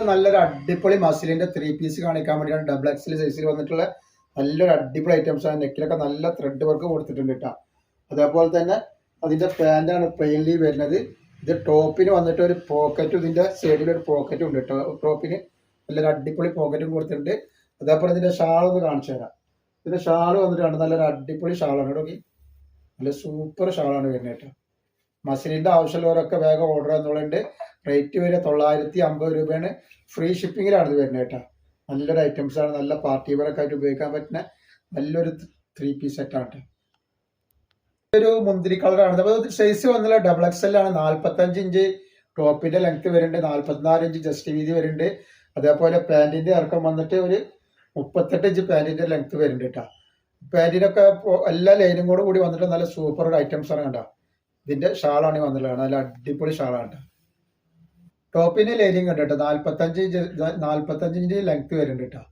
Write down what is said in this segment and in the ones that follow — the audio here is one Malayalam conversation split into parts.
നല്ലൊരു അടിപൊളി മസിലിന്റെ 3 പീസ് കാണിക്കാൻ വേണ്ടിയാണ് ഡബിൾ എക്സൽ സൈസിൽ വന്നിട്ടുള്ള നല്ലൊരു അടിപൊളി ഐറ്റംസ് ആണ്. നെക്കിലൊക്കെ നല്ല ത്രെഡ് വർക്ക് കൊടുത്തിട്ടുണ്ട് കേട്ടോ. അതേപോലെ തന്നെ അതിന്റെ പാന്റാണ് പ്ലെയിൻലി വരുന്നത്. ഇത് ടോപ്പിന് വന്നിട്ട് ഒരു പോക്കറ്റും ഇതിന്റെ സൈഡിൽ ഒരു പോക്കറ്റും ഉണ്ട് കേട്ടോ. ടോപ്പിന് നല്ലൊരു അടിപൊളി പോക്കറ്റും കൊടുത്തിട്ടുണ്ട്. അതേപോലെ ഇതിന്റെ ഷാൾ ഒന്ന് കാണിച്ചു തരാം. ഇതിന്റെ ഷാൾ വന്നിട്ടാണ് നല്ലൊരു അടിപൊളി ഷാളാണ് കേട്ടോ. നല്ല സൂപ്പർ ഷാളാണ് വരുന്നത് കേട്ടോ. മസിലിന്റെ ആവശ്യമുള്ളവരൊക്കെ വേഗം ഓർഡർ എന്നുള്ളതുണ്ട്. റേറ്റ് വരെ 950 രൂപയാണ്. ഫ്രീ ഷിപ്പിങ്ങിലാണ് ഇത് വരുന്നത് കേട്ടോ. നല്ലൊരു ഐറ്റംസ് ആണ്. നല്ല പാർട്ടി വെയറൊക്കെ ആയിട്ട് ഉപയോഗിക്കാൻ പറ്റുന്ന നല്ലൊരു 3 പീസ് സെറ്റാണ് കേട്ടോ. ഒരു മുന്തിരി കളറാണ്. അപ്പോൾ സൈസ് വന്നുള്ള ഡബിൾ എക്സൽ ആണ്. 45 ഇഞ്ച് ടോപ്പിന്റെ ലെങ്ത് വരുന്നുണ്ട്. 44 ഇഞ്ച് ജസ്റ്റ് വീതി വരുന്നുണ്ട്. അതേപോലെ പാന്റിന്റെ ഇറക്കം വന്നിട്ട് ഒരു 38 ഇഞ്ച് പാന്റിന്റെ ലെങ്ത് വരുന്നുണ്ട് കേട്ടോ. പാന്റിനൊക്കെ എല്ലാ ലൈനും കൂടി വന്നിട്ട് നല്ല സൂപ്പർ ഐറ്റംസ് ആണ് കേട്ടോ. ഇതിന്റെ ഷാളാണ് വന്നിട്ടുള്ളത്. നല്ല അടിപൊളി ഷാളാണ് കേട്ടോ. ടോപ്പിന് ലൈനിങ് ഉണ്ട് കേട്ടോ. 45 ഇഞ്ച് ലെങ്ത് വരുന്നുണ്ട് കേട്ടോ.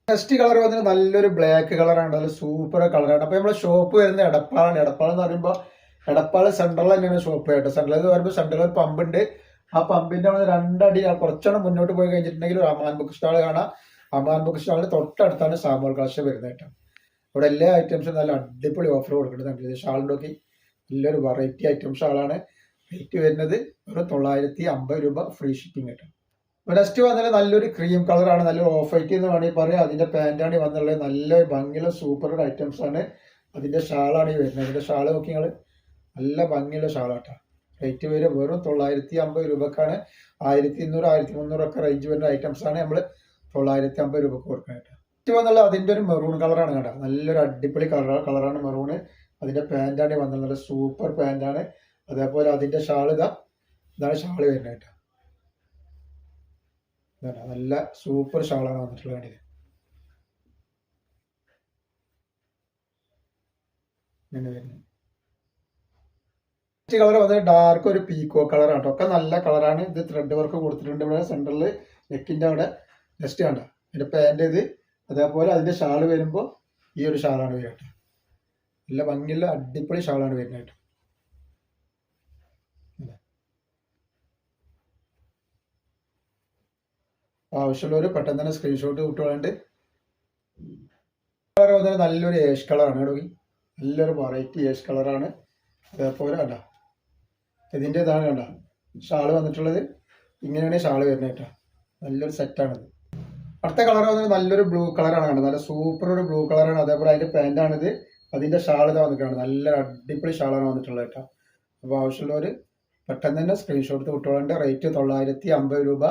നെക്സ്റ്റ് കളർ വന്നിട്ട് നല്ലൊരു ബ്ലാക്ക് കളറാണ്. നല്ല സൂപ്പർ കളറാണ്. അപ്പൊ നമ്മളെ ഷോപ്പ് വരുന്നത് എടപ്പാളാണ്. എടപ്പാൾ എന്ന് പറയുമ്പോൾ എടപ്പാള് സെൻട്രൽ തന്നെയാണ് ഷോപ്പ് കേട്ടോ. സെൻട്രൽ എന്ന് പറയുമ്പോൾ സെൻട്രൽ ഒരു പമ്പ് ഉണ്ട്. ആ പമ്പിന്റെ അവിടെ 2 അടി കുറച്ചൊന്നും മുന്നോട്ട് പോയി കഴിഞ്ഞിട്ടുണ്ടെങ്കിൽ അമാൻ ബുക്ക് സ്റ്റാൾ കാണാം. അമാൻ ബുക്ക് സ്റ്റാളിന് തൊട്ടടുത്താണ് സാമൂൽ കളക്ഷൻ വരുന്നത് കേട്ടോ. ഇവിടെ എല്ലാ ഐറ്റംസും നല്ല അടിപൊളി ഓഫർ കൊടുക്കുന്നുണ്ട്. ഷാളിൻ്റെ ഒക്കെ നല്ലൊരു വെറൈറ്റി ഐറ്റം ഷാളാണ്. റേറ്റ് വരുന്നത് ഒരു 950 രൂപ ഫ്രീ ഷിപ്പിംഗ് കിട്ടും. നെക്സ്റ്റ് വന്നാൽ നല്ലൊരു ക്രീം കളറാണ്. നല്ലൊരു ഓഫ് വൈറ്റ് എന്ന് വേണമെങ്കിൽ പറയാം. അതിന്റെ പാന്റാണ് വന്നുള്ളത്. നല്ല ഭംഗിയുള്ള സൂപ്പർ ഐറ്റംസ് ആണ്. അതിന്റെ ഷാളാണ് ഈ വരുന്നത്. അതിന്റെ ഷാള് നോക്കി നിങ്ങൾ നല്ല ഭംഗിയുള്ള ഷാളാട്ടോ. റേറ്റ് വരെ വെറും 950 രൂപക്കാണ്. 1200 1300 ഒക്കെ റേഞ്ച് വരുന്ന ഐറ്റംസ് ആണ് നമ്മൾ 950 രൂപക്ക് കൊടുക്കുന്നത് കേട്ടോ. നെക്സ്റ്റ് വന്നുള്ള അതിന്റെ ഒരു മെറൂൺ കളറാണ് കേട്ടോ. നല്ലൊരു അടിപൊളി കളറാണ് മെറൂണ്. അതിന്റെ പാന്റാണ് വന്നത്. നല്ല സൂപ്പർ പാന്റാണ്. അതേപോലെ അതിന്റെ ഷാള് ഇതാണ് ഷാള് വരുന്നത് കേട്ടോ. നല്ല സൂപ്പർ ഷാളാണ് വന്നിട്ടുള്ളത്. കളർ വന്നിട്ട് ഡാർക്ക് ഒരു പീക്കോ കളറാണ്. ഒക്കെ നല്ല കളറാണ്. ഇത് ത്രെഡ് വർക്ക് കൊടുത്തിട്ടുണ്ട് ഇവിടെ സെന്ററിൽ നെക്കിന്റെ അവിടെ. നെക്സ്റ്റ് കണ്ട അതിന്റെ പാന്റ് ഇത്. അതേപോലെ അതിന്റെ ഷാള് വരുമ്പോൾ ഈ ഒരു ഷാളാണ് വരിക കേട്ടോ. നല്ല ഭംഗിയുള്ള അടിപൊളി ഷാളാണ് വരുന്നത് കേട്ടോ. ആവശ്യമുള്ളവർ പെട്ടെന്ന് തന്നെ സ്ക്രീൻഷോട്ട് വിട്ടുകൊണ്ട്. കളർ വന്നിട്ട് നല്ലൊരു ഏഷ് കളറാണ് കേട്ടോ. നല്ലൊരു വെറൈറ്റി ഏഷ് കളറാണ്. അതേപോലെ കണ്ട ഇതിൻ്റെ ഇതാണ് കണ്ട ഷാള് വന്നിട്ടുള്ളത്. ഇങ്ങനെയാണ് ഷാള് വരുന്നത് കേട്ടോ. നല്ലൊരു സെറ്റാണിത്. അടുത്ത കളർ വന്നിട്ട് നല്ലൊരു ബ്ലൂ കളറാണ് കണ്ടത്. നല്ല സൂപ്പർ ഒരു ബ്ലൂ കളറാണ്. അതേപോലെ അതിൻ്റെ പാൻറ്റാണിത്. അതിൻ്റെ ഷാള് ഇതാ വന്നിട്ടാണ്. നല്ലൊരു അടിപൊളി ഷാളാണ് വന്നിട്ടുള്ളത് കേട്ടോ. അപ്പോൾ ആവശ്യമുള്ളവർ പെട്ടെന്ന് തന്നെ സ്ക്രീൻഷോട്ട് വിട്ടുകൊണ്ട്. റേറ്റ് 950 രൂപ